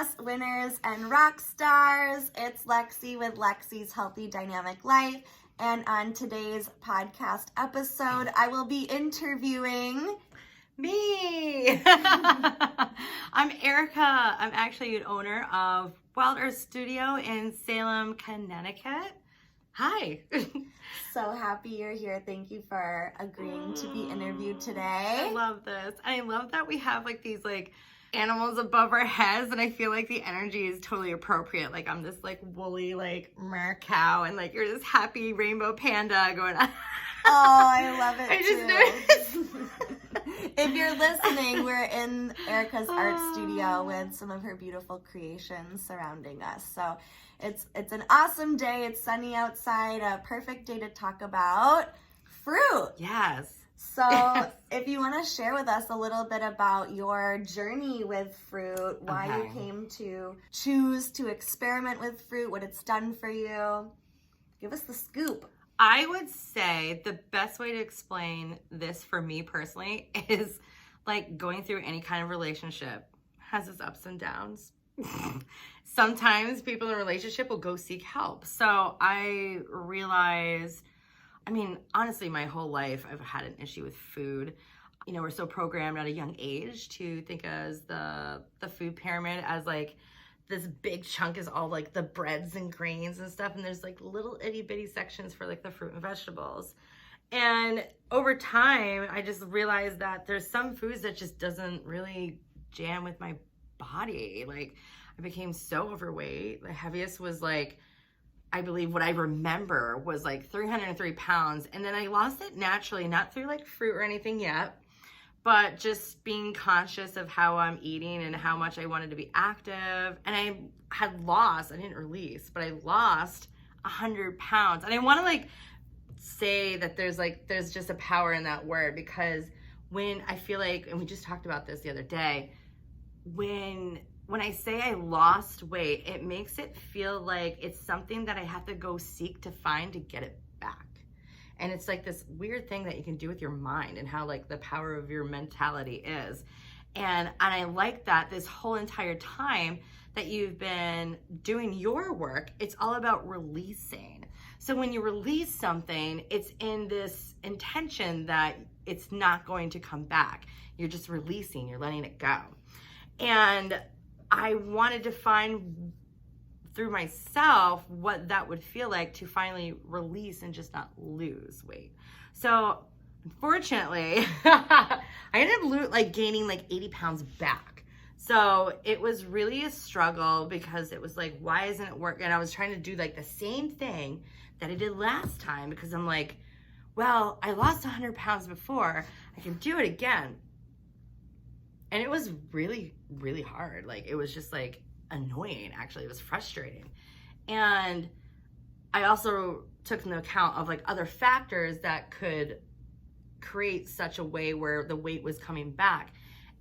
Success, winners, and rock stars. It's Lexi with Lexi's Healthy Dynamic Life. And on today's podcast episode, I will be interviewing me. I'm Erica. I'm actually an owner of Wild Earth Studio in Salem, Connecticut. Hi. So happy you're here. Thank you for agreeing to be interviewed today. I love this. And I love that we have like these like animals above our heads, and I feel like the energy is totally appropriate. Like I'm this like woolly like mer cow, and like you're this happy rainbow panda going on. Oh, I love it. I just too. If you're listening, we're in Erica's art studio with some of her beautiful creations surrounding us. So it's an awesome day. It's sunny outside, a perfect day to talk about fruit. Yes. So if you want to share with us a little bit about your journey with fruit, why you came to choose to experiment with fruit, what it's done for you, give us the scoop. I would say the best way to explain this for me personally is like going through any kind of relationship has its ups and downs. Sometimes people in a relationship will go seek help. So I realized, I mean, honestly, my whole life I've had an issue with food. You know, we're so programmed at a young age to think as the food pyramid as like this big chunk is all like the breads and grains and stuff, and there's like little itty bitty sections for like the fruit and vegetables. And over time, I just realized that there's some foods that just doesn't really jam with my body. Like I became so overweight. The heaviest was like, I believe what I remember was like 303 pounds. And then I lost it naturally, not through like fruit or anything yet, but just being conscious of how I'm eating and how much I wanted to be active. And I had lost, I didn't release, but I lost 100 pounds. And I want to like say that there's just a power in that word, because when I feel like, and we just talked about this the other day, when I say I lost weight, it makes it feel like it's something that I have to go seek to find to get it back. And it's like this weird thing that you can do with your mind and how like the power of your mentality is. And I like that this whole entire time that you've been doing your work, it's all about releasing. So when you release something, it's in this intention that it's not going to come back. You're just releasing, you're letting it go. And I wanted to find through myself what that would feel like to finally release and just not lose weight. So unfortunately, I ended up gaining like 80 pounds back. So it was really a struggle, because it was like, why isn't it working? And I was trying to do like the same thing that I did last time, because I'm like, well, I lost 100 pounds before, I can do it again. And it was really, really hard. Like, it was just like annoying, actually. It was frustrating. And I also took into account of like other factors that could create such a way where the weight was coming back.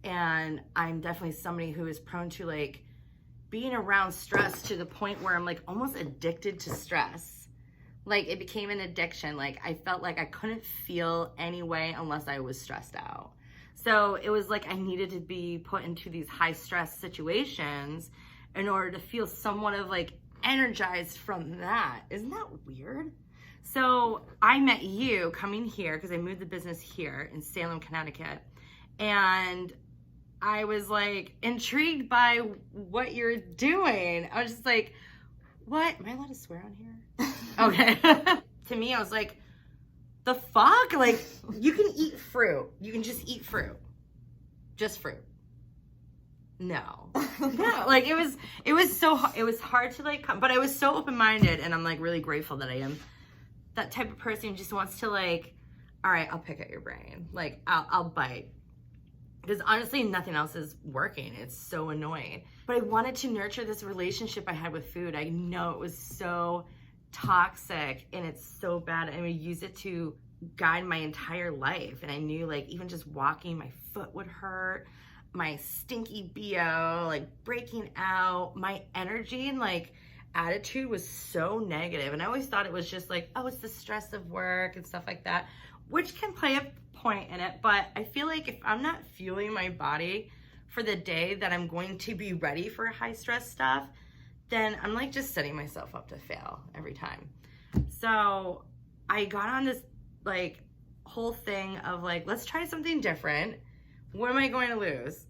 And I'm definitely somebody who is prone to like being around stress to the point where I'm like almost addicted to stress. Like it became an addiction. Like I felt like I couldn't feel any way unless I was stressed out. So it was like I needed to be put into these high stress situations in order to feel somewhat of like energized from that. Isn't that weird? So I met you coming here because I moved the business here in Salem, Connecticut. And I was like intrigued by what you're doing. I was just like, what? Am I allowed to swear on here? Okay. To me, I was like, the fuck? Like, you can eat fruit. You can just eat fruit. Just fruit. No. No. Like, it was hard to like, but I was so open-minded, and I'm like really grateful that I am that type of person who just wants to like, all right, I'll pick at your brain. Like, I'll bite. Because honestly, nothing else is working. It's so annoying. But I wanted to nurture this relationship I had with food. I know it was so toxic and it's so bad. I would use it to guide my entire life. And I knew like even just walking, my foot would hurt, my stinky BO, like breaking out, my energy and like attitude was so negative. And I always thought it was just like, oh, it's the stress of work and stuff like that, which can play a point in it. But I feel like if I'm not fueling my body for the day that I'm going to be ready for high stress stuff, then I'm like just setting myself up to fail every time. So I got on this like whole thing of like, let's try something different. What am I going to lose?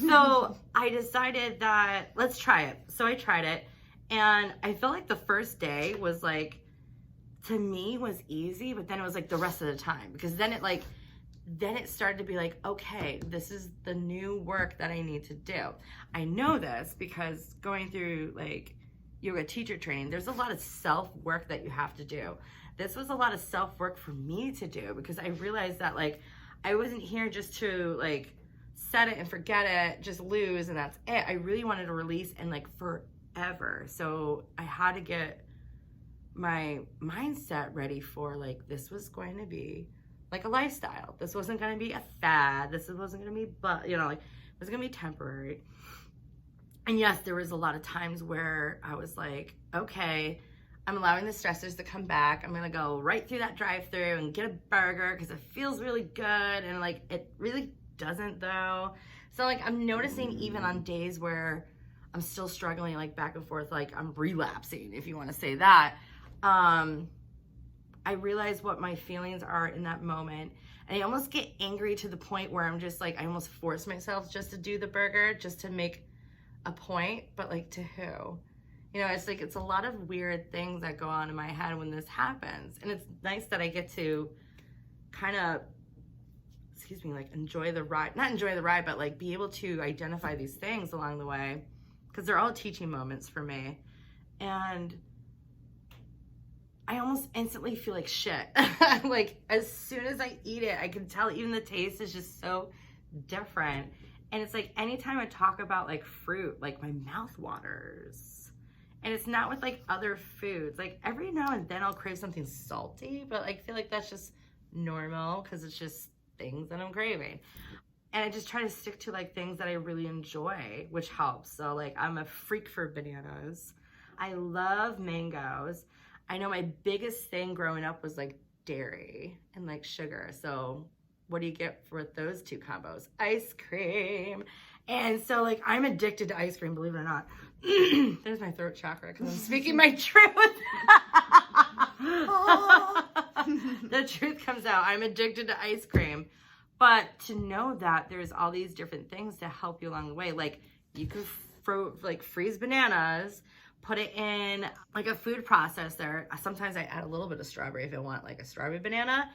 So I decided that let's try it. So I tried it, and I felt like the first day was like, to me, was easy, but then it was like the rest of the time, because then it started to be like, okay, this is the new work that I need to do. I know this because going through like yoga teacher training, there's a lot of self-work that you have to do. This was a lot of self-work for me to do, because I realized that like I wasn't here just to like set it and forget it, just lose and that's it. I really wanted to release and like forever. So I had to get my mindset ready for like, this was going to be like a lifestyle. This wasn't going to be a fad. This wasn't going to be, but you know, like it was going to be temporary. And yes, there was a lot of times where I was like, okay, I'm allowing the stressors to come back. I'm going to go right through that drive-through and get a burger because it feels really good. And like, it really doesn't though. So like, I'm noticing even on days where I'm still struggling, like back and forth, like I'm relapsing, if you want to say that. I realize what my feelings are in that moment. And I almost get angry to the point where I'm just like, I almost force myself just to do the burger, just to make a point, but like to who? You know, it's like, it's a lot of weird things that go on in my head when this happens. And it's nice that I get to kind of, like enjoy the ride, not enjoy the ride, but like be able to identify these things along the way, because they're all teaching moments for me. And I almost instantly feel like shit. Like as soon as I eat it, I can tell even the taste is just so different. And it's like, anytime I talk about like fruit, like my mouth waters. And it's not with like other foods. Like every now and then I'll crave something salty, but I feel like that's just normal because it's just things that I'm craving. And I just try to stick to like things that I really enjoy, which helps. So like I'm a freak for bananas. I love mangoes. I know my biggest thing growing up was like dairy and like sugar. So what do you get with those two combos? Ice cream. And so like I'm addicted to ice cream, believe it or not. There's my throat chakra because I'm speaking my truth. The truth comes out. I'm addicted to ice cream. But to know that there's all these different things to help you along the way. Like you could freeze bananas, put it in like a food processor. Sometimes I add a little bit of strawberry if I want like a strawberry banana.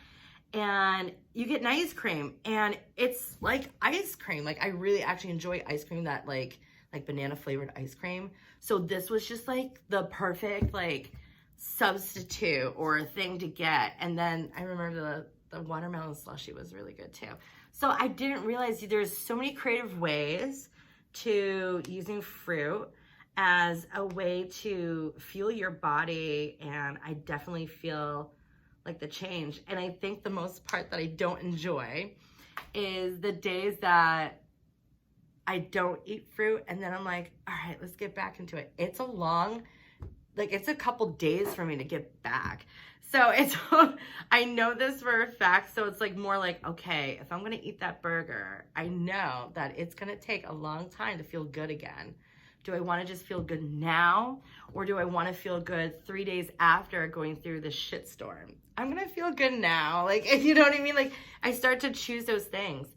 And you get an ice cream, and it's like ice cream. Like I really actually enjoy ice cream that like banana flavored ice cream. So this was just like the perfect like substitute or thing to get. And then I remember the watermelon slushie was really good too. So I didn't realize there's so many creative ways to using fruit as a way to fuel your body. And I definitely feel like the change. And I think the most part that I don't enjoy is the days that I don't eat fruit and then I'm like, all right, let's get back into it. It's a couple days for me to get back. So I know this for a fact. So it's like more like, okay, if I'm going to eat that burger, I know that it's going to take a long time to feel good again. Do I want to just feel good now? Or do I want to feel good 3 days after going through the shitstorm? I'm going to feel good now. Like, you know what I mean? Like I start to choose those things.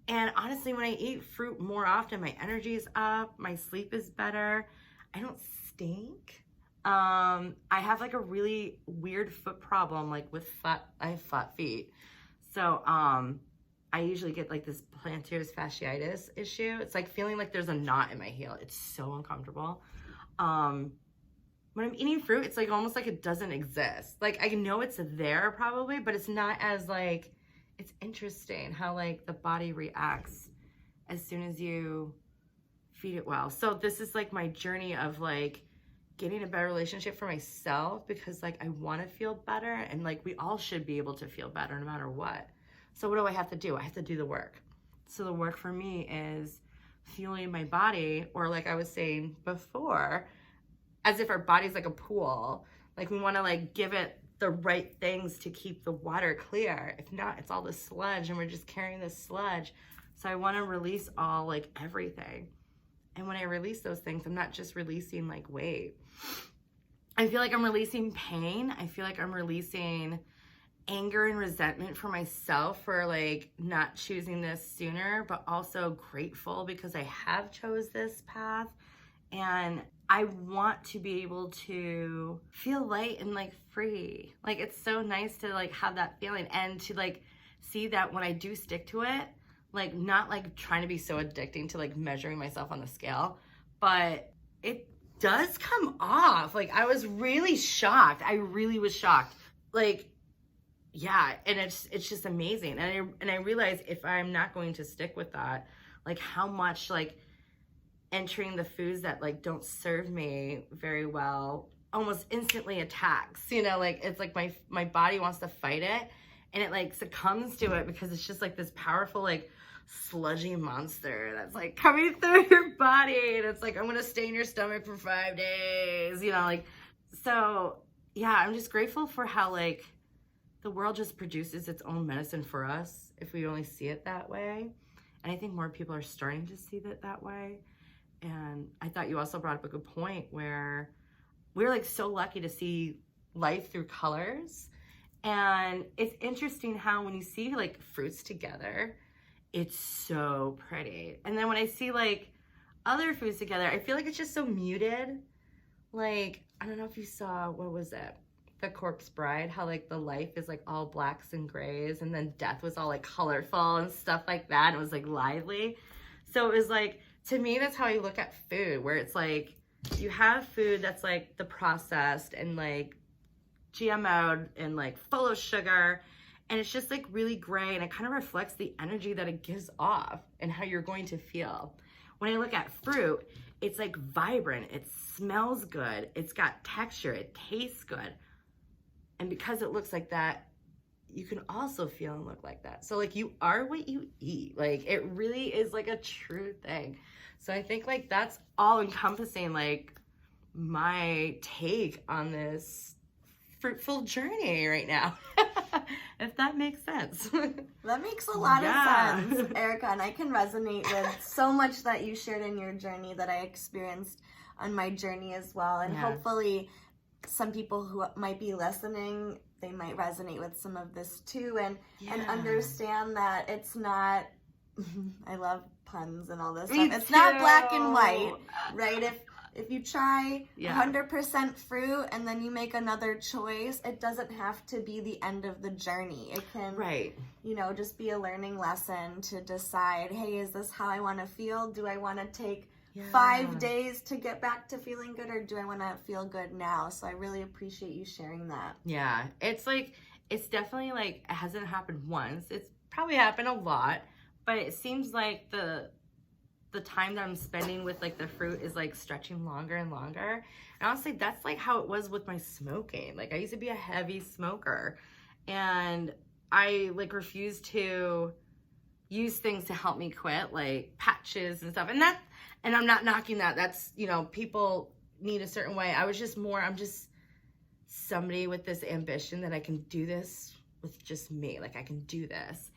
And honestly, when I eat fruit more often, my energy is up, my sleep is better. I don't stink. I have like a really weird foot problem, like I have flat feet. So, I usually get like this plantar fasciitis issue. It's like feeling like there's a knot in my heel. It's so uncomfortable. When I'm eating fruit, it's like almost like it doesn't exist. Like I know it's there probably, but it's not as like, it's interesting how like the body reacts as soon as you feed it well. So this is like my journey of like getting a better relationship for myself, because like I want to feel better, and like we all should be able to feel better no matter what. So what do I have to do? I have to do the work. So the work for me is fueling my body, or like I was saying before, as if our body's like a pool. Like we want to like give it the right things to keep the water clear. If not, it's all the sludge and we're just carrying this sludge. So I want to release all, like, everything. And when I release those things, I'm not just releasing, like, weight. I feel like I'm releasing pain. I feel like I'm releasing anger and resentment for myself for, like, not choosing this sooner, but also grateful because I have chose this path. And I want to be able to feel light and, like, free. Like, it's so nice to, like, have that feeling and to, like, see that when I do stick to it, like, not, like, trying to be so addicting to, like, measuring myself on the scale, but it does come off. Like, I was really shocked. I really was shocked. Like, yeah, and it's just amazing. And I realized if I'm not going to stick with that, like, how much, like, entering the foods that, like, don't serve me very well almost instantly attacks, you know, like, it's like my body wants to fight it, and it, like, succumbs to it because it's just, like, this powerful, like, sludgy monster that's, like, coming through your body, and it's like, I'm gonna stay in your stomach for 5 days, you know, like. So yeah, I'm just grateful for how, like, the world just produces its own medicine for us if we only see it that way. And I think more people are starting to see it that way. And I thought you also brought up a good point where we're, like, so lucky to see life through colors. And it's interesting how when you see, like, fruits together, it's so pretty. And then when I see, like, other foods together, I feel like it's just so muted. Like, I don't know if you saw, what was it? The Corpse Bride, how, like, the life is, like, all blacks and grays, and then death was all, like, colorful and stuff like that. And it was, like, lively. So it was, like, to me, that's how I look at food, where it's, like, you have food that's, like, the processed and, like, GMO'd and, like, full of sugar, and it's just, like, really gray, and it kind of reflects the energy that it gives off and how you're going to feel. When I look at fruit, it's, like, vibrant, it smells good, it's got texture, it tastes good. And because it looks like that, you can also feel and look like that. So, like, you are what you eat. Like, it really is, like, a true thing. So I think, like, that's all encompassing, like, my take on this fruitful journey right now. If that makes sense. That makes a lot of sense, Erica, and I can resonate with so much that you shared in your journey that I experienced on my journey as well. And hopefully some people who might be listening, they might resonate with some of this too, and understand that it's not, I love puns and all this stuff. It's not black and white, right? If you try 100% fruit and then you make another choice, it doesn't have to be the end of the journey. It can, you know, just be a learning lesson to decide, hey, is this how I want to feel? Do I want to take 5 days to get back to feeling good, or do I want to feel good now? So I really appreciate you sharing that. Yeah, it's like, it's definitely, like, it hasn't happened once. It's probably happened a lot, but it seems like the time that I'm spending with, like, the fruit is, like, stretching longer and longer. And honestly, that's, like, how it was with my smoking. Like, I used to be a heavy smoker, and I, like, refused to use things to help me quit, like patches and stuff. And I'm not knocking that. That's, you know, people need a certain way. I'm just somebody with this ambition that I can do this with just me. Like, I can do this.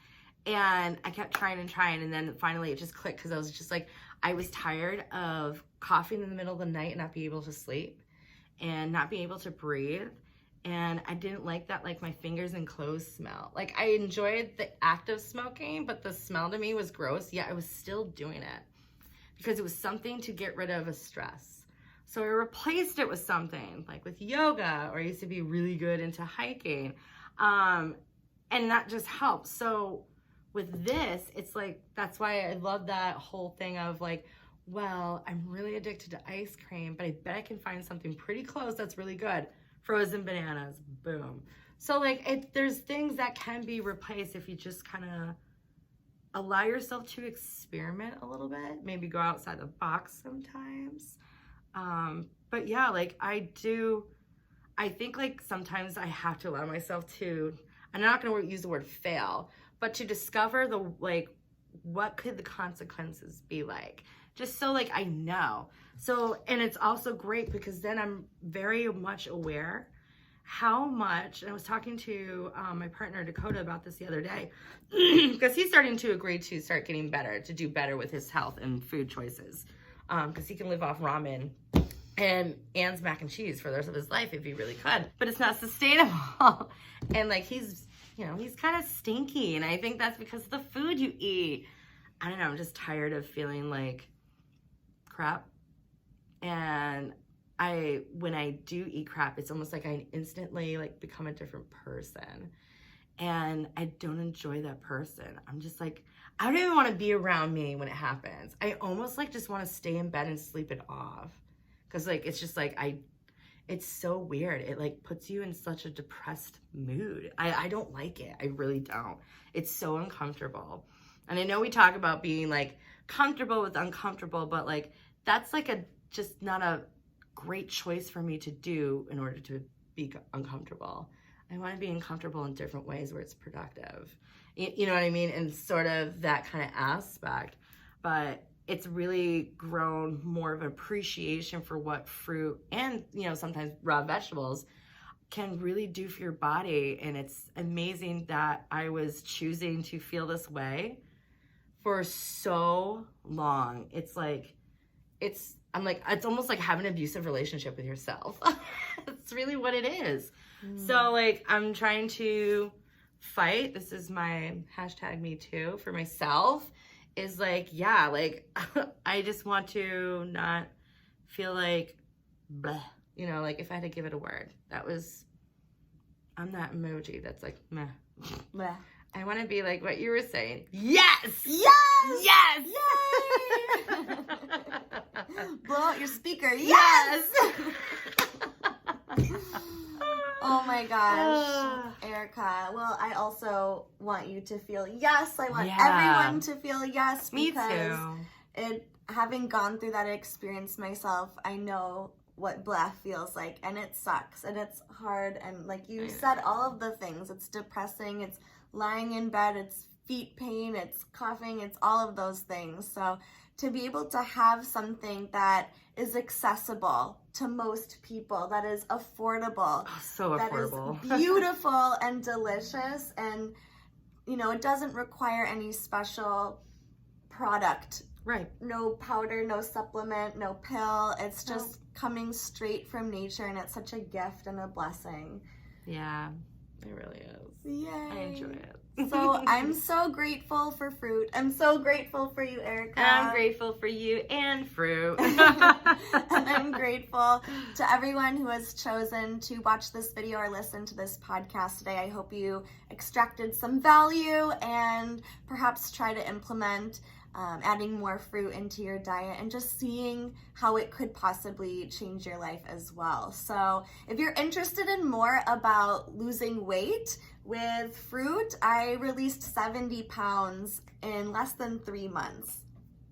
And I kept trying, and then finally it just clicked, because I was just like, I was tired of coughing in the middle of the night and not being able to sleep and not being able to breathe. And I didn't like that, like, my fingers and clothes smell. Like, I enjoyed the act of smoking, but the smell to me was gross. Yeah, I was still doing it because it was something to get rid of a stress. So I replaced it with something, like with yoga, or I used to be really good into hiking. And that just helps. So with this, it's like, that's why I love that whole thing of, like, well, I'm really addicted to ice cream, but I bet I can find something pretty close that's really good. Frozen bananas, boom. So, like, there's things that can be replaced if you just kind of allow yourself to experiment a little bit, maybe go outside the box sometimes. But yeah, like, I think, like, sometimes I have to allow myself to, I'm not going to use the word fail, but to discover what could the consequences be like, just so, like, I know. So, and it's also great because then I'm very much aware how much, and I was talking to my partner Dakota about this the other day, because he's starting to agree to start getting better, to do better with his health and food choices, because he can live off ramen and Ann's mac and cheese for the rest of his life if he really could, but it's not sustainable. And like he's kind of stinky, and I think that's because of the food you eat. I don't know, I'm just tired of feeling like crap. And when I do eat crap, it's almost like I instantly like become a different person. And I don't enjoy that person. I'm just like, I don't even want to be around me when it happens. I almost like just want to stay in bed and sleep it off. Cause like, it's just like, it's so weird. It like puts you in such a depressed mood. I don't like it. I really don't. It's so uncomfortable. And I know we talk about being like comfortable with uncomfortable, but like, that's like just not a great choice for me to do in order to be uncomfortable. I want to be uncomfortable in different ways where it's productive. You know what I mean? And sort of that kind of aspect. But it's really grown more of an appreciation for what fruit and, sometimes raw vegetables can really do for your body. And it's amazing that I was choosing to feel this way for so long. It's almost like having an abusive relationship with yourself. It's really what it is. So like, I'm trying to fight. This is my #MeToo for myself, is like, yeah, like I just want to not feel like bleh, like if I had to give it a word, I'm that emoji that's like meh. Bleh. I want to be like what you were saying. Yes! Yes! Yes! Yay! Blow out your speaker. Yes! Oh my gosh, Erica. Well, I also want you to feel yes. I want everyone to feel yes. Me because too. Having gone through that experience myself, I know what bleh feels like, and it sucks, and it's hard, and like you said, all of the things. It's depressing, it's lying in bed, it's feet pain, it's coughing, it's all of those things. So to be able to have something that is accessible to most people, that is affordable, so affordable, that is beautiful and delicious, and it doesn't require any special product, right? No powder, no supplement, no pill. It's just coming straight from nature, and it's such a gift and a blessing. Yeah, it really is. Yay. I enjoy it. So I'm so grateful for fruit. I'm so grateful for you, Erica. And I'm grateful for you and fruit. And I'm grateful to everyone who has chosen to watch this video or listen to this podcast today. I hope you extracted some value and perhaps try to implement adding more fruit into your diet and just seeing how it could possibly change your life as well. So if you're interested in more about losing weight with fruit, I released 70 pounds in less than 3 months.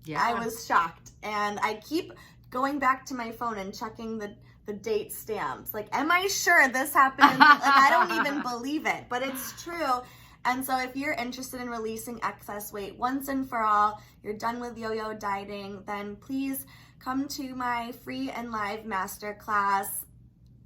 Yeah. I was shocked, and I keep going back to my phone and checking the date stamps. Like, am I sure this happened? Like, I don't even believe it, but it's true. And so if you're interested in releasing excess weight once and for all, you're done with yo-yo dieting, then please come to my free and live masterclass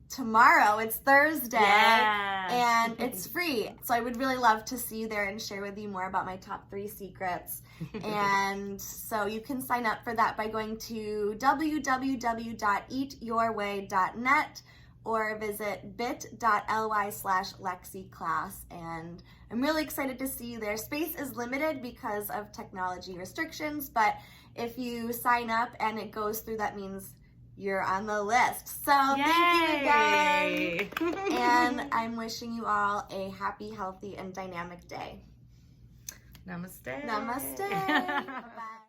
tomorrow. It's Thursday, and it's free. So I would really love to see you there and share with you more about my top 3 secrets. And so you can sign up for that by going to www.eatyourway.net or visit bit.ly/LexiClass. And I'm really excited to see you there. Space is limited because of technology restrictions, but if you sign up and it goes through, that means you're on the list. So thank you again. And I'm wishing you all a happy, healthy, and dynamic day. Namaste. Namaste. Bye-bye.